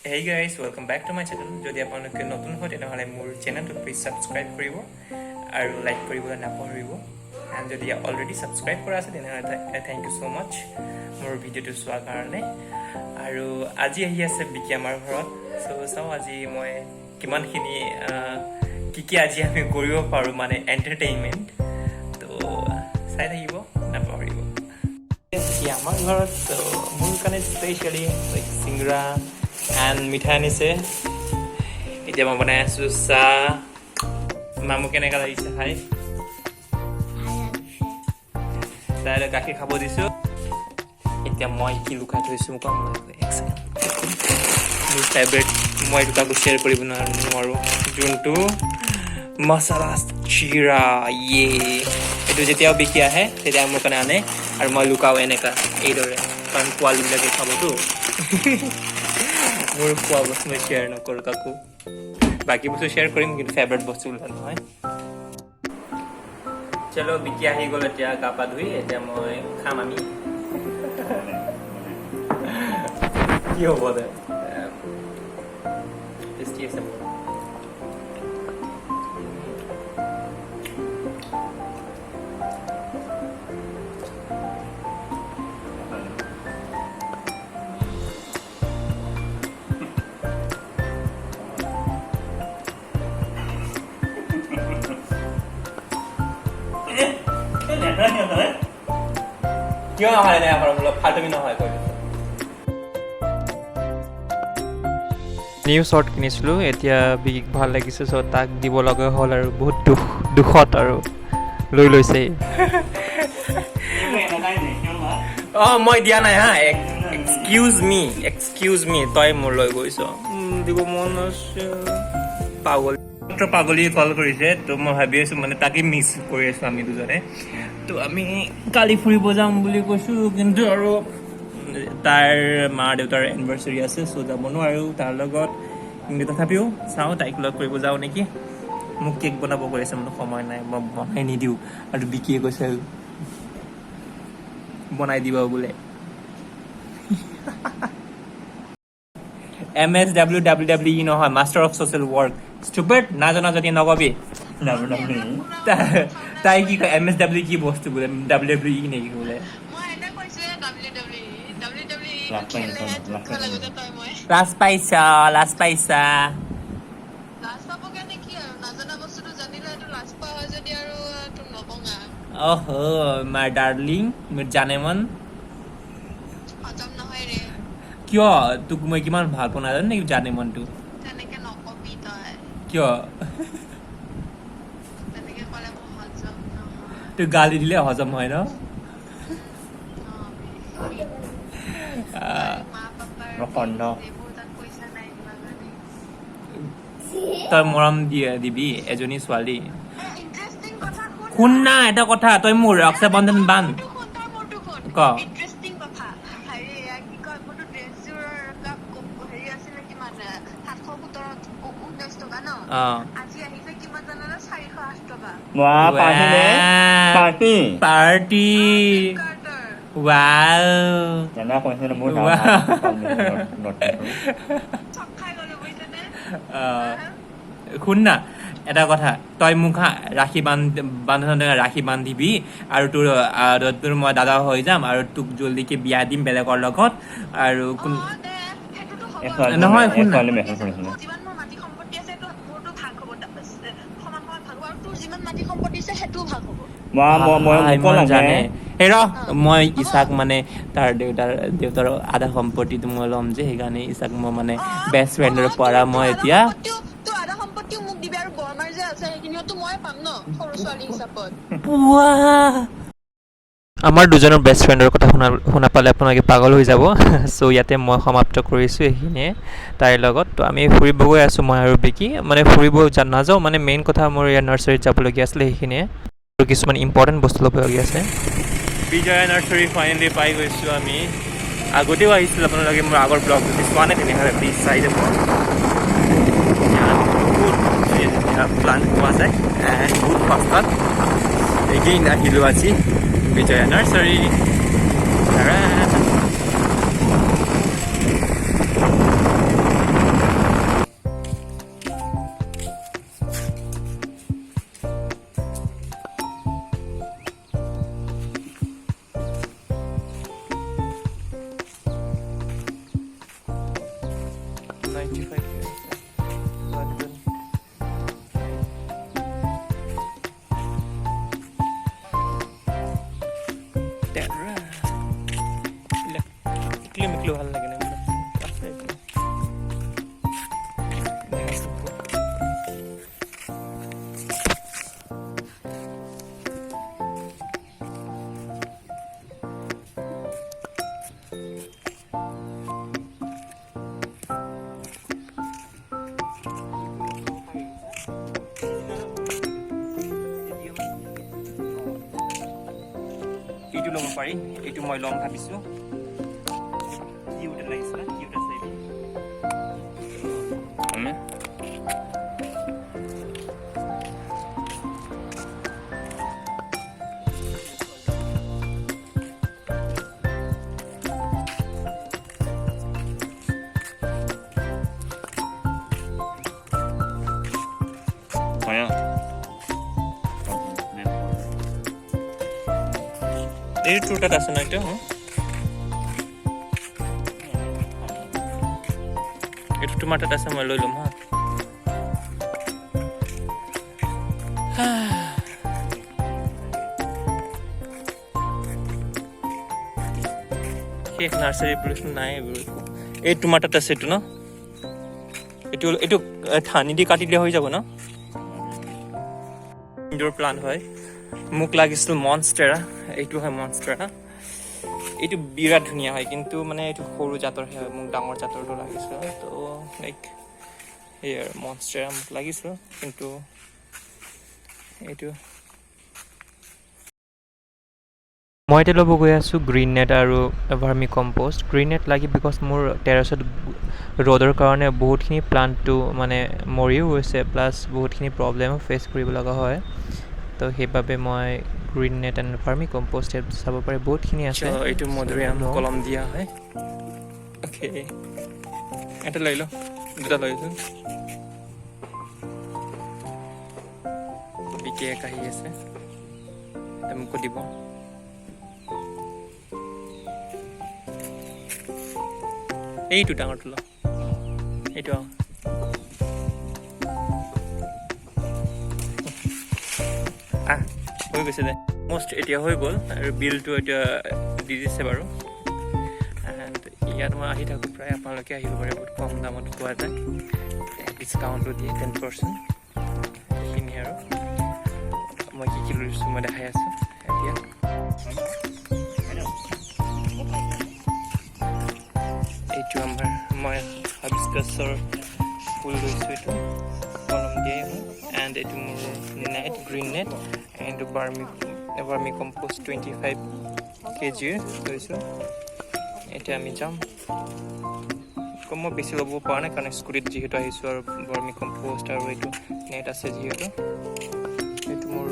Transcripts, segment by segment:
Hey guys, welcome back to my channel. যদি আপোনালোকে নতুন হয় তেনেহ'লে মোৰ চেনেলটো প্লিজ সাবস্ক্ৰাইব কৰিব আৰু লাইক কৰিবলৈ নাপাহৰিব। এণ্ড যদি অলৰেডি সাবস্ক্ৰাইব কৰা আছে তেনেহ'লে থেংক ইউ ছ' মাছ মোৰ ভিডিঅ'টো চোৱাৰ কাৰণে। আৰু আজি আহি আছে বিকি আমাৰ ঘৰত। চ' চাওঁ আজি মই কিমানখিনি কি আজি আমি কৰিব পাৰোঁ মানে এণ্টাৰটেইনমেণ্ট। তো চাই থাকিব নাপাহৰিব। আমাৰ ঘৰত মোৰ কাৰণে স্পেচিয়েলি চিংৰা এণ্ড মিঠাই আনিছে। এতিয়া মই বনাই আছোঁ চাহ। মামু কেনেকুৱা লাগিছে খাই? তাই গাখীৰ খাব দিছোঁ। এতিয়া মই কি লুকাই থৈছোঁ মোক মোৰ ফেভৰেট মই এইটো কাকো শ্বেয়াৰ কৰিব নোৱাৰোঁ যোনটো মছলা চিৰা এইটো যেতিয়াও বিকি আহে তেতিয়া মোৰ কাৰণে আনে আৰু মই লুকাওঁ এনেকুৱা এইদৰে কাৰণ পোৱালীবিলাকে খাবতো। মোৰ খোৱা বস্তু মই শ্বেয়াৰ নকৰোঁ কাকো। বাকী বস্তু শ্বেয়াৰ কৰিম কিন্তু ফেভৰেট বস্তুবিলাক নহয়। চলো বিকি আহি গ'ল এতিয়া গা পা ধুই। এতিয়া মই খাম আমি। কি হ'ব দে টেষ্টি আছে মোৰ। কিয় নহয় নাই ফাল্টুমি নহয় কৈ নিউ শ্বৰ্ট কিনিছিলোঁ। এতিয়া বিকিক ভাল লাগিছে চ' তাক দিব লগা হ'ল আৰু বহুত দুখত আৰু লৈ লৈছে। অঁ মই দিয়া নাই হা। এক্সকিউজ মি তই মোৰ লৈ গৈছ দিব মন আছে। পাগলী কল কৰিছে তো মই ভাবি আছোঁ মানে তাকে মিছ কৰি আছোঁ আমি দুজনে। তো আমি কালি ফুৰিব যাম বুলি কৈছোঁ কিন্তু আৰু তাৰ মা দেউতাৰ এনিভাৰ্চাৰী আছে চ' যাব নোৱাৰোঁ তাৰ লগত। কিন্তু তথাপিও চাওঁ তাইক লগ কৰিব যাওঁ নেকি। মোক কেক বনাব কৈ আছে মানে সময় নাই মই বনাই নিদিওঁ আৰু বিকিয়ে কৈছে বনাই দিবা বোলে। MSWWE নহয় master of social work. Stupid নাজানা যদি নকবি। তাই কি কয় MSW কি বস্তু বোলে WWE নেকি বোলে। লাজ পাইছা অহ মাই ডাৰ্লিং মোৰ জানে মন। কিয় তোক মই কিমান ভাল পোৱা নাজানো নেকি জানে মনটো কিয় তোক গালি দিলে হজম হয় ন। তই মৰম দিবি এজনী ছোৱালী। শুন না এটা কথা তই মোৰ ৰক্ষা বন্ধন বান্ধ ক। পাৰ্টি শুন না এটা কথা তই মোক ৰাখি ৰাখি বান্ধিবি আৰু তোৰ মই দাদা হৈ যাম আৰু তোক জল্দিকে বিয়া দিম বেলেগৰ লগত। আৰু নহয় শুন না জানে এই মই ইছাক মানে তাৰ দেউতাৰ আধা সম্পত্তিটো মই ল'ম যে সেইকাৰণে ইছাক মই মানে বেষ্ট ফ্ৰেণ্ডৰ পৰা মই এতিয়া আমাৰ দুজনৰ বেষ্ট ফ্ৰেণ্ডৰ কথা শুনা পালে আপোনালোকে পাগল হৈ যাব। চ' ইয়াতে মই সমাপ্ত কৰিছোঁ এইখিনিয়ে তাইৰ লগত। তো আমি ফুৰিব গৈ আছোঁ মই আৰু বিকি মানে ফুৰিব নাযাওঁ মানে মেইন কথা মোৰ ইয়াৰ নাৰ্চাৰীত যাবলগীয়া আছিলে সেইখিনিয়ে আৰু কিছুমান ইম্পৰ্টেণ্ট বস্তু ল'বলগীয়া আছে। বিজয়া নাৰ্চাৰী ফাইনেলি পাই গৈছোঁ আমি। আগতেও আহিছিল আপোনালোকে মোৰ আগৰ ব্লগ যদি চোৱা নাই তেনেহ'লে প্লিজ চাই যাব। প্লান পোৱা যায় বহুত সস্তাত। এগেইন আহিলোঁ আজি বিজয়া নাৰ্চাৰী। 95 London. Terra. Miklu ভাল লাগে না আছে এইটো ল'ব পাৰি এইটো মই লম ভাবিছো এই টুটাত আছে না এটা এটা টমাটাত আছে মই লৈ লম শেষ নাৰ্চাৰী প্ৰডাকশ্যন নাই এই টমাটাত আছে এইটো ন এইটো ঠানি দি কাটি দিয়া হৈ যাব ন ইনডোৰ প্লান্ট হয় মোক লাগিছিল মনষ্টেৰা এইটো হয় মনষ্টেৰা এইটো বিৰাট ধুনীয়া হয় কিন্তু মানে এইটো সৰু জাতৰহে হয় মোক ডাঙৰ জাতৰটো লাগিছিল তো লাইক ইয়াৰ মনষ্টেৰা মোক লাগিছিল কিন্তু এইটো মই এতিয়া ল'ব গৈ আছোঁ গ্ৰীণ নেট আৰু ভাৰ্মি কম্প'ষ্ট গ্ৰীণ নেট লাগি বিকজ মোৰ টেৰেছত ৰ'দৰ কাৰণে বহুতখিনি প্লাণ্টটো মানে মৰিও গৈছে প্লাছ বহুতখিনি প্ৰব্লেমো ফেচ কৰিব লগা হয় তো সেইবাবে মই গ্ৰীণ নেট এণ্ড ভাৰ্মি কম্প'ষ্ট চাব পাৰে বহুতখিনি আছে এইটো মধুৰিআম কলম দিয়া হয় অ'কে এটা লৈ লওঁ দুটা লৈ লওঁ বিকি এক আহি আছে মোকো দিব এইটো ডাঙৰটো ল এইটো হৈ গৈছে দে মষ্ট এতিয়া হৈ গ'ল আৰু বিলটো এতিয়া দি দিছে বাৰু এণ্ড ইয়াত মই আহি থাকোঁ প্ৰায় আপোনালোকে আহিব পাৰে বহুত কম দামত পোৱা যায় ডিছকাউণ্টো দিয়ে 10% এইখিনি আৰু মই কি লৈছোঁ মই দেখাই আছোঁ এতিয়া এইটো আমাৰ মই হাবিস্কাছৰ ফুল লৈছোঁ এইটো কলম দিয়ে এণ্ড এইটো মোৰ net green net and vermicompost 25 kg লৈছোঁ এতিয়া আমি যাম মই বেছি ল'ব পৰা নাই কাৰণ স্কুটিত যিহেতু আহিছোঁ আৰু ভাৰ্মি কম্প'ষ্ট আৰু এইটো নেট আছে যিহেতু এইটো মোৰ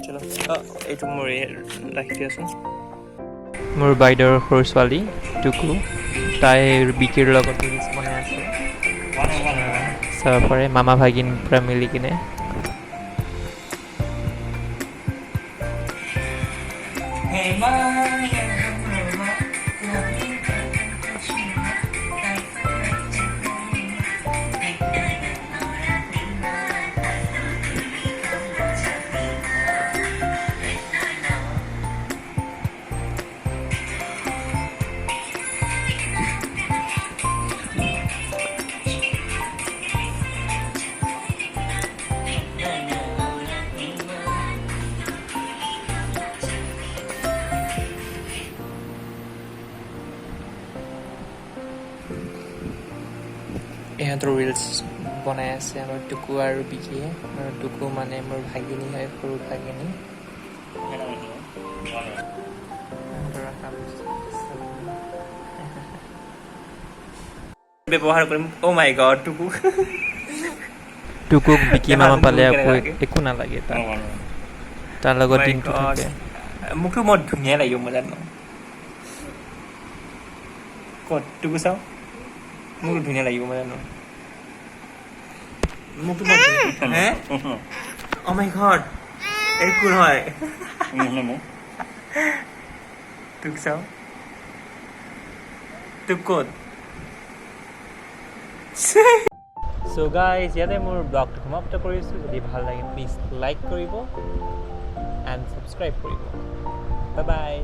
চলো এইটো মোৰ ৰাখি দিয়াচোন মোৰ বাইদেউৰ সৰু ছোৱালী টুকু তাইৰ বিকিৰ লগত বনাই আছে চাব পাৰে মামা ভাগিন পৰা মিলি কিনে ইহঁতৰ ৰিলচ বনাই আছে আমাৰ টুকু আৰু বিকিয়ে আৰু টুকু মানে মোৰ ভাগিনী হয় সৰু ভাগিনী ব্যৱহাৰ কৰিম অ' মাই গড টুকুক বিকি মামা পালে একো নালাগে তাৰ লগত দিনটো থাকে মোকতো বৰ ধুনীয়া লাগিব মই জানো ক'ত টুকু চাওঁ মোক ধুনীয়া লাগিব মই জানো মোকতো বৰ হে অ' মাই গড এই কোন হয় তোক চাওঁ তো ক'ত চ' গাইজ ইয়াতে মোৰ ব্লগটো সমাপ্ত কৰিছোঁ যদি ভাল লাগে প্লিজ লাইক কৰিব এণ্ড ছাবস্ক্ৰাইব কৰিব বাই বাই